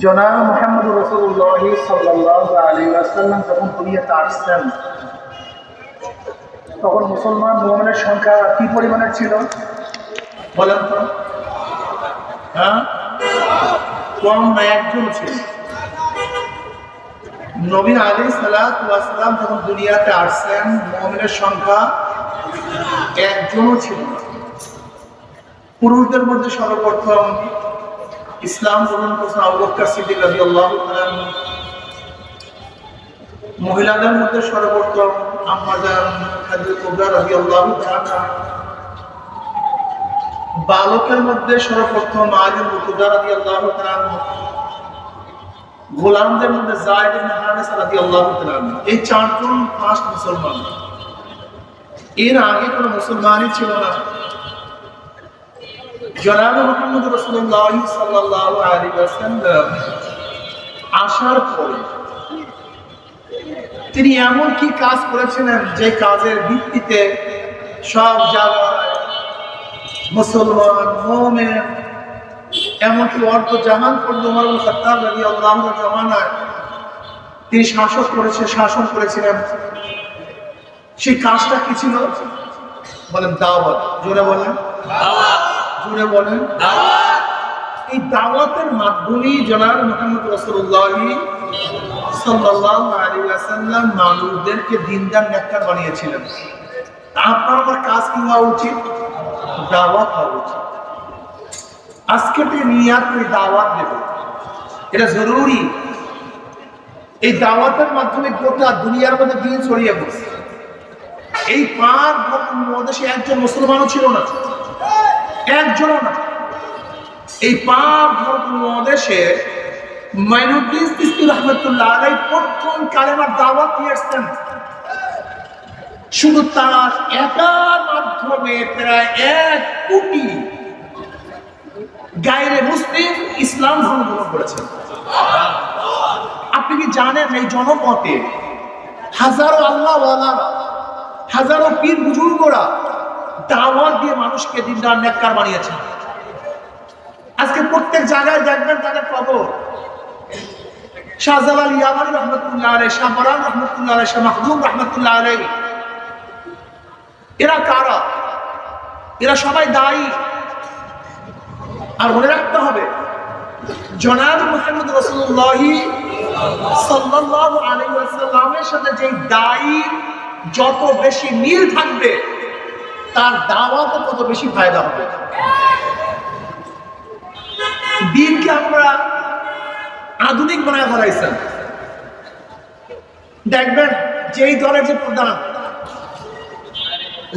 জনাব মুহাম্মদ রাসূলুল্লাহ সাল্লাল্লাহু আলাইহি ওয়াসাল্লাম যখন দুনিয়াতে আসছেন তখন মুমিনের সংখ্যা কি পরিমাণের ছিল বলেন তো? হ্যাঁ, কম না, একজন ছিল। নবী আলাইহিস সালাতু ওয়াস সালাম যখন দুনিয়াতে আসছেন মুমিনের সংখ্যা একজনও ছিল না। পুরুষদের মধ্যে সর্বপ্রথম ইসলাম গ্রহণ করেছেন আবু বকর সিদ্দিক রাদিয়াল্লাহু তাআলা। মহিলাদের মধ্যে সর্বপ্রথম আম্মা জান খাদিজা কুবরা রাদিয়াল্লাহু তাআলা। বালকের মধ্যে সর্বপ্রথম আলী মুর্তজা রাদিয়াল্লাহু তাআলা। গোলামদের মধ্যে যায়েদ ইবনে হারিসা রাদিয়াল্লাহু তাআলা। এই চারজন ফার্স্ট মুসলমান। এর আগে কোনো মুসলমানই ছিল না। জনাব মুহাম্মদ রাসূলুল্লাহ সাল্লাল্লাহু আলাইহি ওয়াসাল্লাম আসার পরে তিনি এমন কি কাজ করেছিলেন যে কাজের ভিত্তিতে সব জায়গায় মুসলমান মুমিন এমনকি অর্ধ জাহান পর্যন্ত ওমর ইবনে খাত্তাব রাদিয়াল্লাহু আনহু জামানায় তিনি শাসন করেছিলেন। সেই কাজটা কি ছিল বলেন? দাওয়াত। জোরে বলেন দাওয়াত। জোরে বলেন দাওয়াত। এই দাওয়াতের মাধ্যমে জনাব মুহাম্মদ রাসূলুল্লাহ সাল্লাল্লাহু আলাইহি ওয়াসাল্লাম মানুষদেরকে দিনদার নেককার বানিয়েছিলেন। আপনার আমার কাজ কি হওয়া উচিত? দাওয়াত হওয়া উচিত। আজকে তো নিয়াত করে দাওয়াত দেব, এটা জরুরি। এই দাওয়াতের মাধ্যমে গোটা দুনিয়ার মধ্যে দিন ছড়িয়ে পড়ছে। এই পাক মহাদেশে একজন মুসলমানও ছিল না, একজনও না। এই পাক মহাদেশে মাইনুদ্দিন চিশতি রাহমাতুল্লাহ আলাইহি প্রথম কালেমার দাওয়াত দিয়ে আসছেন। শুধু তার একার মাধ্যমে প্রায় 1 কোটি গায়রে মুসলিম ইসলাম ধর্ম গ্রহণ করেছেন। আপনি কি জানেন এই জনপথে হাজারো আল্লাহওয়ালারা, হাজারো পীর বুজুর্গরা দাওয়াত দিয়ে মানুষকে দিনদার নেককার বানিয়েছেন। আজকে প্রত্যেক জায়গায় দেখবেন তাদের কবর। শাহজালাল ইয়ামানি রহমতুল্লাহ আলাইহি, শাহ বরান রহমতুল্লাহ আলাইহি, শাহ মাহদুম রহমতুল্লাহ আলাইহি, এরা কারা? এরা সবাই দায়ী। আর মনে রাখতে হবে জনাব মুহাম্মদ রাসূলুল্লাহ সাল্লাল্লাহু আলাইহি ওয়াসাল্লামের সাথে যে দায়ী যত বেশি মিল থাকবে তার দাওয়াত তত বেশি ফায়দা হবে। দিনকে আমরা আধুনিক বানায় ফেলাইছেন। দেখবেন যেই দলের যে প্রধান,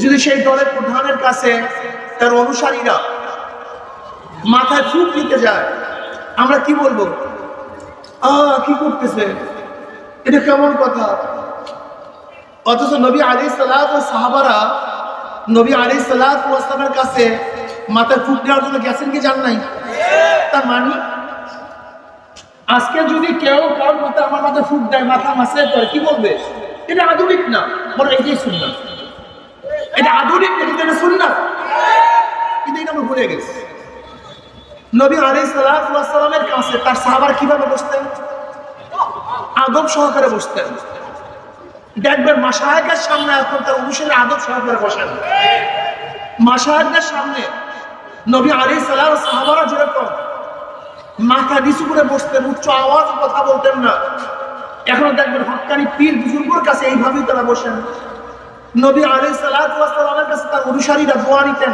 যদি সেই দলের প্রধানের কাছে তার অনুসারীরা মাথায় ফুক দিতে যায়, আমরা কি বলবো? কি করতেছে, এটা কেমন কথা? অথচ নবী আলাইহিস সালাতু ওয়াস সাহাবারা নবী আলাইহিস সালাতু ওয়াস সালামের কাছে মাথায় ফুক দেওয়ার জন্য গেছেন কি যান নাই? তার মানে আজকে যদি কেউ কারোর মাথায় আমার মাথায় ফুক দেয়, মাথা মাসাজ করে, কি বলবে? এটা আধুনিক না, বরং এটাই সুন্নাত। এটা আধুনিক, এটা সুন্নাত। কিন্তু এটা আমরা ভুলে গেছি। নবী আলাইহিস সালাতু ওয়াস সালামের কাছে তার সাহাবারা কিভাবে বসতেন? আদব সহকারে বসতেন। দেখবেন মাশায়েখের সামনে এখন তার অনুসারী আদব সহকারে বসেন। মাশায়েখের সামনে নবী আলাইহিস সালাতু ওয়াস সাহাবারা যেরকম মাথা নিচু করে বসতেন, উচ্চ আওয়াজে কথা বলতেন না, এখনো দেখবেন হক্কানি পীর বুজুর্গের কাছে এইভাবেই তারা বসেন। নবী আলাইহিস সালাতু ওয়াস সালামের কাছে তার অনুসারীরা দোয়া নিতেন।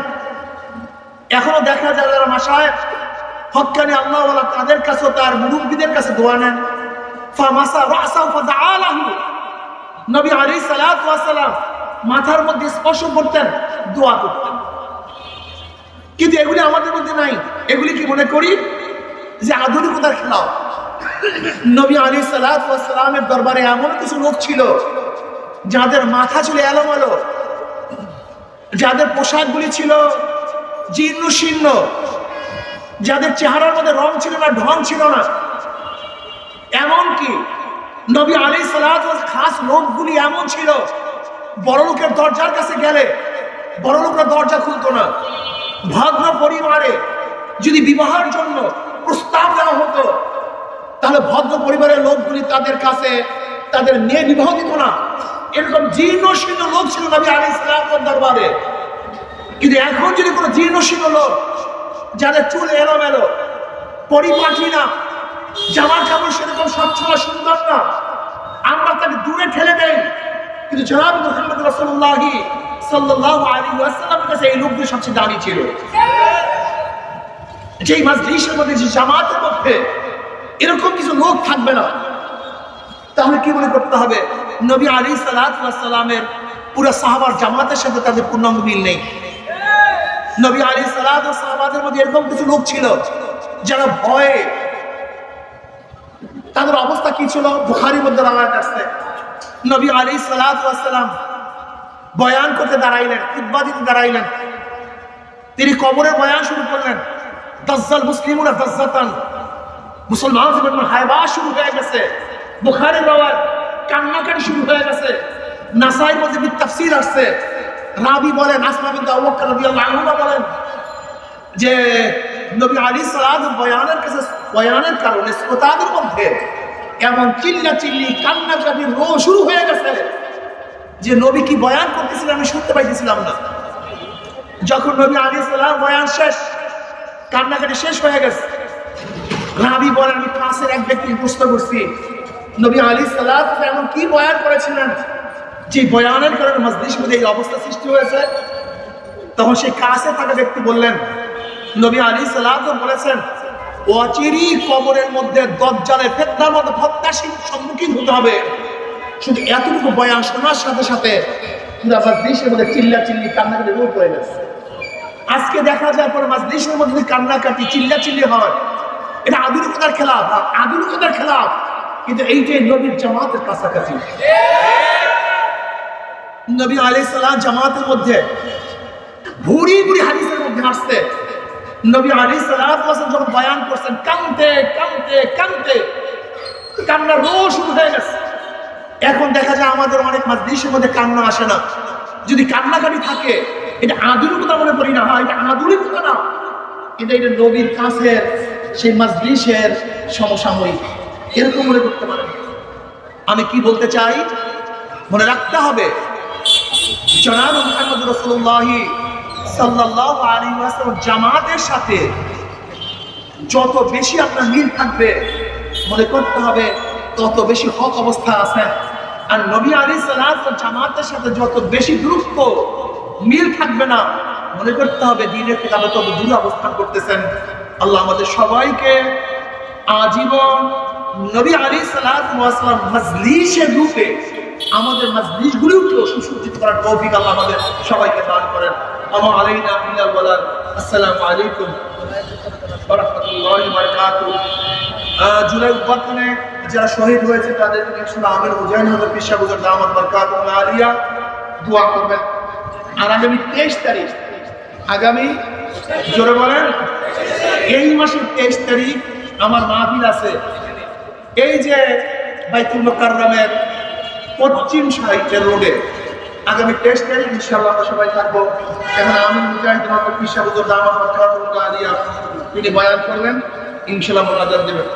এখনো দেখা যায় যারা মাশায়েখ হক্কানি আল্লাহওয়ালা তাদের কাছেও তার মুরব্বিদের কাছে দোয়া নেন। ফামাসা রাসাহু ফাদাআলাহু, নবী আলাইহিস সালাতু ওয়াস সালাম মাথার মধ্যে স্পর্শ করতেন, দোয়া করতেন। কিন্তু এগুলি আমাদের মধ্যে নাই। এগুলি কি মনে করি যে আধুনিকতার খেলা? নবী আলাইহিস সালাতু ওয়াস সালামের দরবারে এমন কিছু লোক ছিল যাদের মাথা ছিল এলোমেলো, যাদের পোশাকগুলি ছিল জীর্ণ শীর্ণ, যাদের চেহারার মধ্যে রং ছিল না, ঢং ছিল না। এমনকি নবী আলাইহিস সালাতু ওয়াস খাস লোকগুলি এমন ছিল, বড় লোকের দরজার কাছে গেলে বড় লোকরা দরজা খুলতো না। ভদ্র পরিবারে যদি বিবাহের জন্য প্রস্তাব দেওয়া হতো, পরিবারের লোকগুলি তাদের কাছে তাদের মেয়ে বিবাহ দিত না। এরকম জীর্ণ শীর্ণ লোক ছিল নবী আলাইহিস সালামের দরবারে। কিন্তু এখন যদি কোনো জীর্ণ শীর্ণ লোক, যাদের চুল এলোমেলো, পরিপাটি না, জামার কাপড় সেরকম স্বচ্ছ সুন্দর না, আমরা তাকে দূরে ঠেলে দেই। কিন্তু জনাব মুহাম্মদ রাসূলুল্লাহ সাল্লাল্লাহু আলাইহি ওয়াসাল্লামের কাছে এই লোকগুলো সবচেয়ে দামি ছিল। যেই মাজলিসের মধ্যে, যে জামাতের মধ্যে এরকম কিছু লোক থাকবে না, তাহলে কি মনে করতে হবে? নবী আলাইহিস সালাতু ওয়াস সালামের পুরো সাহাবার জামাতের সাথে তাদের পূর্ণাঙ্গ মিল নেই। নবী আলাইহিস সালাতু ওয়াস সাহাবাদের মধ্যে এরকম কিছু লোক ছিল যারা ভয়ে, তাদের অবস্থা কি ছিল? বুখারীর মধ্যে রাওয়ায়াত আছে, নবী আলাইহিস সালাতু ওয়াস সালাম বয়ান করতে দাঁড়াইলেন, খুতবা দিতে দাঁড়াইলেন, তিনি কবরের বয়ান শুরু করলেন। দাজ্জাল মুসলিমুনা দাজ্জাতান, মুসলমান জীবন হায়বা শুরু হয়ে গেছে। বুখারীর রাওয়ায়াত, কান্নাকাটি শুরু হয়ে গেছে। নাসাইর মধ্যে তাফসীর আসছে, রাবি বলেন, আসমা বিনতে আবু বকর রাদিয়াল্লাহু আনহা বলেন যে নবী আলাইহিস সালাম বয়ানের কারণে শ্রোতাদের মধ্যে এমন চিল্লাচিল্লি, কান্নাকাটি শুরু হয়ে গেছে যে নবী কি বয়ান করতেছিলেন আমি শুনতে পাইতেছিলাম না। যখন নবী আলাইহিস সালাম বয়ান শেষ, কান্নাকাটি শেষ হয়ে গেছে, রাবি বলেন আমি ক্লাসের এক ব্যক্তিকে প্রশ্ন করছি, নবী আলাইহিস সালাম এমন কি বয়ান করেছিলেন যে বয়ানের কারণে মজলিসের মধ্যে এই অবস্থা সৃষ্টি হয়েছে? তখন সেই কাছে থাকা ব্যক্তি বললেন, নবী আলাইহিস সালাম বলেছেন অচিরেই কবরের মধ্যে দজ্জালের ফিতনার মধ্যে প্রত্যাশীর সম্মুখীন হতে হবে। শুধু এতটুকু বয়ান শোনার সাথে সাথে পুরো মজলিসের মধ্যে চিল্লাচিল্লি, কান্নাকাটি রোধ হয়ে গেছে। আজকে দেখা যায় পরে মজলিসের মধ্যে কান্নাকাটি, চিল্লাচিল্লি হয়, এটা আধুনিকতার খেলাফ, আধুনিকতার খেলাফ। কিন্তু এইটাই নবীর জামাতের কাছাকাছি। নবী আলাইহিস সালাম জামাতের মধ্যে ভুরি ভুরি হাদিসের মধ্যে আসছে, নবী আলাইহিস সালাম যখন বয়ান করছেন কাঁদতে কাঁদতে কাঁদতে কান্না শুরু হয়ে গেছে। এখন দেখা যায় আমাদের অনেক মাজলিসের মধ্যে কান্না আসে না। যদি কান্নাকাটি থাকে এটা আধুনিকতা মনে করি না, হয় এটা আধুনিকতা না, এটা নবীর কাছের সেই মাজলিসের সমসাময়িক, এরকম মনে করতে পারেন। আমি কি বলতে চাই, মনে রাখতে হবে জনাব মুহাম্মদ রাসূলুল্লাহ সাল্লাল্লাহু আলাইহি ওয়াসাল্লাম জামাতের সাথে যত বেশি আপনার মিল থাকবে, মনে করতে হবে তত বেশি হক অবস্থা আছেন। আর নবী আলাইহিস সালাম জামাতের সাথে যত বেশি দূরত্ব মিল থাকবে না, মনে করতে হবে দ্বীনের থেকে আপনি তত দূরে অবস্থান করতেছেন। আল্লাহ আমাদের সবাইকে আজীবন নবী আলাইহিস সালাম মজলিসের রূপে আমাদের মজলিসগুলোকেও সুসজ্জিত করার তৌফিক আল্লাহ আমাদের সবাইকে দান করেন। আমা আলাইনা ইল্লাল বালাগ। আসসালামু আলাইকুম ওয়া রাহমাতুল্লাহি ওয়া বারাকাতুহু। জুলাই উত্থানে যারা শহীদ হয়েছে তাদের জন্য আমির হুজাইন হযরত পীর সাহেব হুজুর দামাত বরকাতুল আলিয়া দোয়া করবেন। আর আগামী 23 তারিখ, আগামী জোরে বলেন, এই মাসের 23 তারিখ আমার মাহফিল আছে এই যে বাইতুল মুকাররমের পশ্চিম সাইডের রোডে। আগামী 23 তারিখ ইনশাআল্লাহ আমরা সবাই থাকবো। এখন আমির মুজাহিদ হযরত পীর সাহেব হুজুর দামাত বরকাতুল আলিয়া তিনি বয়ান করবেন, ইনশাআল্লাহ মোনাজাত দেবেন।